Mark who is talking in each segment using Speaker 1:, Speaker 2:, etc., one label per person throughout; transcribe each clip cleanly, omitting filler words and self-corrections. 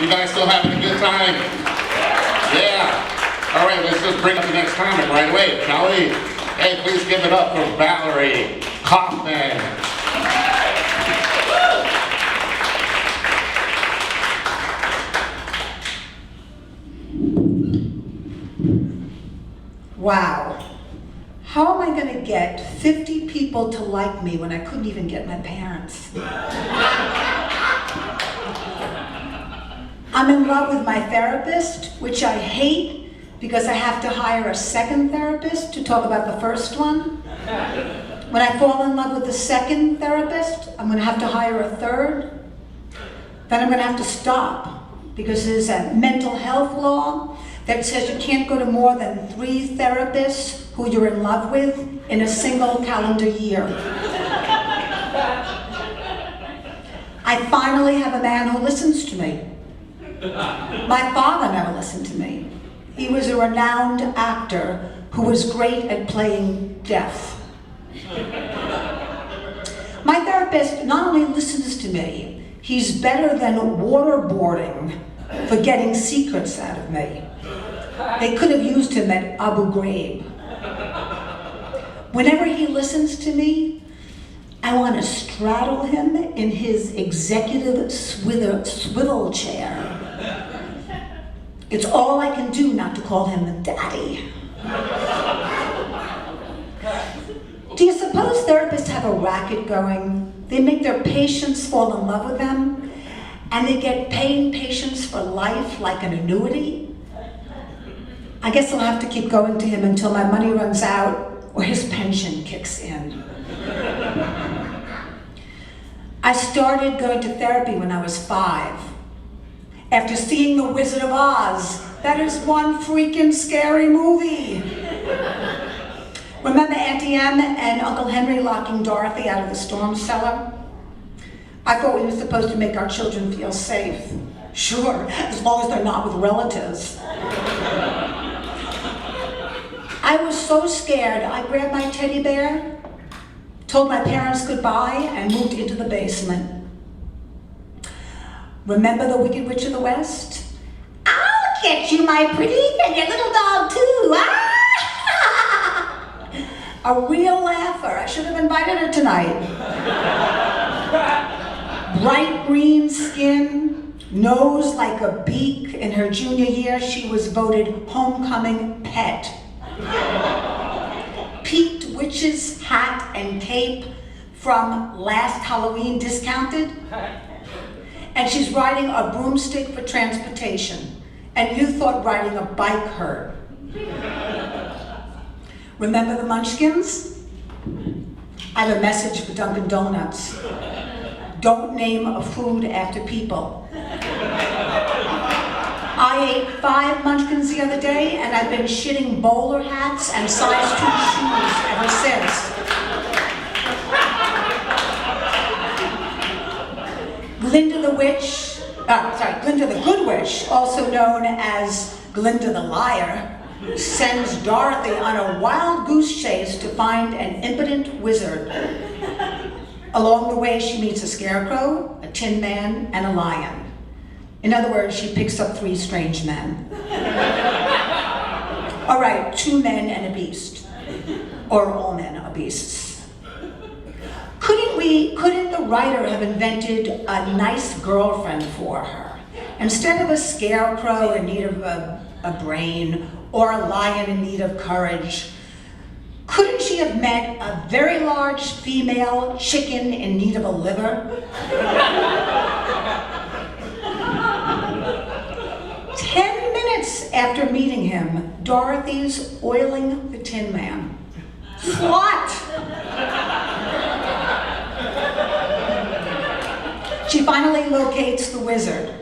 Speaker 1: You guys still having a good time? Yeah. All right, let's just bring up the next comic right away, shall we? Hey, please give it up for Valerie Kaufman.
Speaker 2: Wow. How am I going to get 50 people to like me when I couldn't even get my parents? I'm in love with my therapist, which I hate because I have to hire a second therapist to talk about the first one. When I fall in love with the second therapist, I'm going to have to hire a third. Then I'm going to have to stop because there's a mental health law that says you can't go to more than 3 therapists who you're in love with in a single calendar year. I finally have a man who listens to me. My father never listened to me. He was a renowned actor who was great at playing deaf. My therapist not only listens to me, he's better than waterboarding for getting secrets out of me. They could have used him at Abu Ghraib. Whenever he listens to me, I want to straddle him in his executive swivel chair. It's all I can do not to call him daddy. Do you suppose therapists have a racket going? They make their patients fall in love with them, and they get paying patients for life like an annuity? I guess I'll have to keep going to him until my money runs out or his pension kicks in. I started going to therapy when I was 5. After seeing The Wizard of Oz, that is one freaking scary movie. Remember Auntie Em and Uncle Henry locking Dorothy out of the storm cellar? I thought we were supposed to make our children feel safe. Sure, as long as they're not with relatives. I was so scared, I grabbed my teddy bear, told my parents goodbye, and moved into the basement. Remember the Wicked Witch of the West? I'll get you, my pretty, and your little dog too. Ah! A real laugher. I should have invited her tonight. Bright green skin, nose like a beak. In her junior year, she was voted homecoming pet. Peaked witch's hat and cape from last Halloween discounted. And she's riding a broomstick for transportation. And you thought riding a bike hurt. Remember the Munchkins? I have a message for Dunkin' Donuts. Don't name a food after people. I ate 5 Munchkins the other day, and I've been shitting bowler hats and size 2 shoes ever since. Glinda the Good Witch, also known as Glinda the Liar, sends Dorothy on a wild goose chase to find an impotent wizard. Along the way, she meets a scarecrow, a tin man, and a lion. In other words, she picks up 3 strange men. All right, 2 men and a beast. Or all men are beasts. Couldn't the writer have invented a nice girlfriend for her? Instead of a scarecrow in need of a brain, or a lion in need of courage, couldn't she have met a very large female chicken in need of a liver? 10 minutes after meeting him, Dorothy's oiling the Tin Man. What? She finally locates the wizard.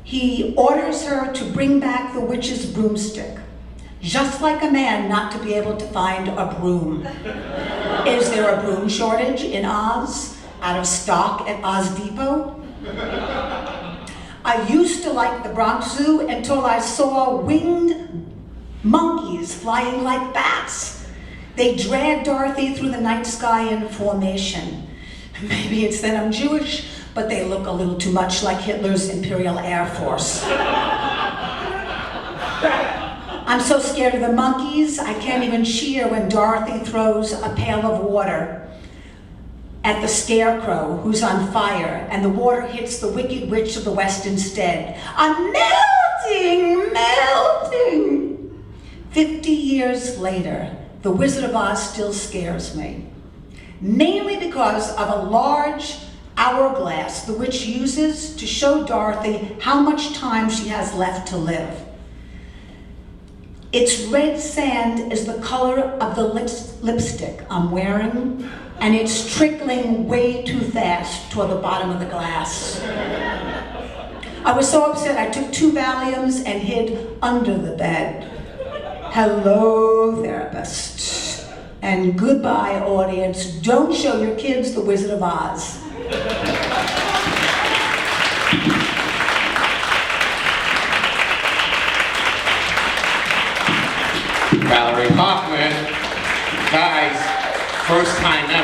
Speaker 2: He orders her to bring back the witch's broomstick. Just like a man not to be able to find a broom. Is there a broom shortage in Oz? Out of stock at Oz Depot? I used to like the Bronx Zoo until I saw winged monkeys flying like bats. They dragged Dorothy through the night sky in formation. Maybe it's that I'm Jewish, but they look a little too much like Hitler's Imperial Air Force. I'm so scared of the monkeys, I can't even cheer when Dorothy throws a pail of water at the scarecrow who's on fire, and the water hits the Wicked Witch of the West instead. I'm melting, melting. 50 years later, the Wizard of Oz still scares me, mainly because of a large hourglass the witch uses to show Dorothy how much time she has left to live. Its red sand is the color of the lipstick I'm wearing, and it's trickling way too fast toward the bottom of the glass. I was so upset I took 2 Valiums and hid under the bed. Hello, therapist. And goodbye, audience. Don't show your kids The Wizard of Oz.
Speaker 1: Valerie Kaufman, guys, first time ever.